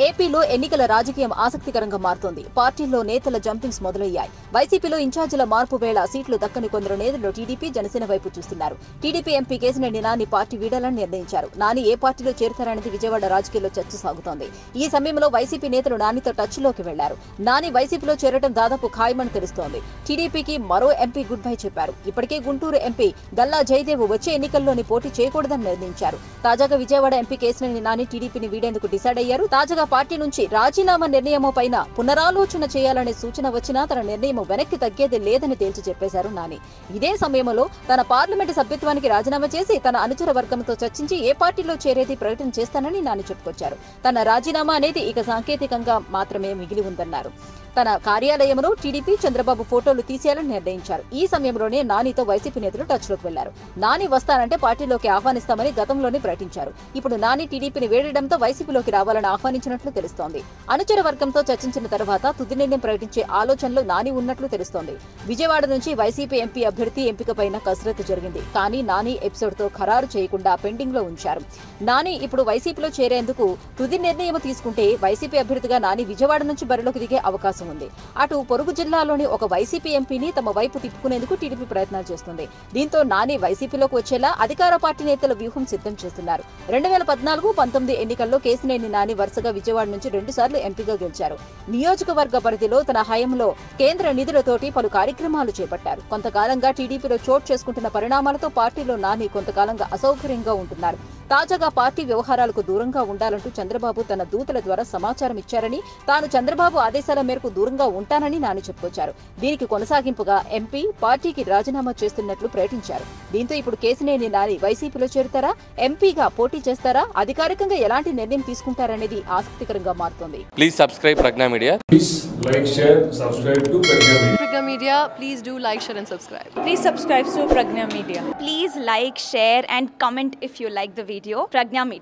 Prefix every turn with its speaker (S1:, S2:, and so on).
S1: ఏపీలో ఎన్నికల రాజకీయం ఆసక్తికరంగా మారుతోంది. పార్టీల్లో నేతల జంపింగ్స్ మొదలయ్యాయి. వైసీపీలో ఇన్ఛార్జీల మార్పు వేళ సీట్లు దక్కని కొందరు నేతలు టీడీపీ, జనసేన వైపు చూస్తున్నారు. TDP MP Kesineni Nani party వీడాలని నిర్ణయించారు. నాని ఏ పార్టీలో చేరుతారనేది విజయవాడ రాజకీయాల్లో చర్చ సాగుతోంది. ఈ సమయంలో వైసీపీ నేతలు నానితో టచ్లోకి వెళ్లారు. నాని వైసీపీలో చేరడం దాదాపు ఖాయమని తెలుస్తోంది. టీడీపీకి మరో ఎంపీ గుడ్ బై చెప్పారు. ఇప్పటికే గుంటూరు ఎంపీ గల్లా జయదేవ్ వచ్చే ఎన్నికల్లోని పోటీ చేయకూడదని నిర్ణయించారు. తాజాగా విజయవాడ ఎంపీ కేశినేని నాని టీడీపీని వీడేందుకు డిసైడ్ అయ్యారు. తాజాగా పార్టీ నుంచి రాజీనామా నిర్ణయమో పైన పునరాలోచన చేయాలనే సూచన వచ్చినా తన నిర్ణయం వెనక్కి తగ్గేది లేదని తేల్చి చెప్పేశారు నాని. ఇదే సమయంలో తన పార్లమెంటు సభ్యత్వానికి రాజీనామా చేసి తన అనుచర వర్గంతో చర్చించి ఏ పార్టీలో చేరేది ప్రకటన చేస్తానని నాని చెప్పుకొచ్చారు. తన రాజీనామా అనేది ఇక సాంకేతికంగా మాత్రమే మిగిలి ఉందన్నారు. తన కార్యాలయంలో టీడీపీ, చంద్రబాబు ఫోటోలు తీసేయాలని నిర్ణయించారు. ఈ సమయంలోనే నానితో వైసీపీ నేతలు టచ్లోకి వెళ్లారు. నాని వస్తానంటే పార్టీలోకి ఆహ్వానిస్తామని గతంలోనే ప్రకటించారు. ఇప్పుడు నాని టీడీపీని వేడడంతో వైసీపీలోకి రావాలని ఆహ్వానించినట్లు తెలుస్తోంది. అనుచర వర్గంతో చర్చించిన తర్వాత తుది నిర్ణయం ప్రకటించే ఆలోచనలో నాని ఉన్నట్లు తెలుస్తోంది. విజయవాడ నుంచి వైసీపీ ఎంపీ అభ్యర్థి ఎంపికపైన కసరత్తు జరిగింది. కానీ నాని ఎపిసోడ్ తో ఖరారు చేయకుండా పెండింగ్ లో ఉంచారు. నాని ఇప్పుడు వైసీపీలో చేరేందుకు తుది నిర్ణయం తీసుకుంటే వైసీపీ అభ్యర్థిగా నాని విజయవాడ నుంచి బరిలోకి దిగే అవకాశం ఉంది. అటు పొరుగు జిల్లాలోని ఒక వైసీపీ ఎంపీని తమ వైపు తిప్పుకునేందుకు టీడీపీ ప్రయత్నాలు చేస్తుంది. దీంతో నాని వైసీపీలోకి వచ్చేలా అధికార పార్టీ నేతల వ్యూహం సిద్ధం చేస్తున్నారు. 2014-19 ఎన్నికల్లో కేశినేని నాని వరుసగా విజయవాడ నుంచి 2 సార్లు ఎంపీగా గెలిచారు. నియోజకవర్గ పరిధిలో తన హయాంలో కేంద్ర నిధులతోటి పలు కార్యక్రమాలు చేపట్టారు. కొంతకాలంగా టీడీపీలో చోటు చేసుకుంటున్న పరిణామాలతో పార్టీలో నాని కొంతకాలంగా అసౌకర్యంగా ఉంటున్నారు. తాజాగా పార్టీ వ్యవహారాలకు దూరంగా ఉండాలంటూ చంద్రబాబు తన దూతల ద్వారా సమాచారం ఇచ్చారని, తాను చంద్రబాబు ఆదేశాల మేరకు దూరంగా ఉంటానని నాని చెప్పుకొచ్చారు. దీనికి కొనసాగింపుగా ఎంపీ పార్టీకి రాజీనామా చేస్తున్నట్లు ప్రకటించారు. దీంతో ఇప్పుడు కేశినేని నాని వైసీపీలో చేరుతారా, ఎంపీగా పోటీ చేస్తారా, అధికారికంగా ఎలాంటి నిర్ణయం తీసుకుంటారనేది ఆసక్తికరంగా మారుతోంది.
S2: Please subscribe Pragna media.
S3: Please like, share, subscribe to Pragna Media.
S4: Pragna Media, please do like, share and subscribe.
S5: Please subscribe to Pragna Media. Please like, share and comment if you like the video. Pragna Media.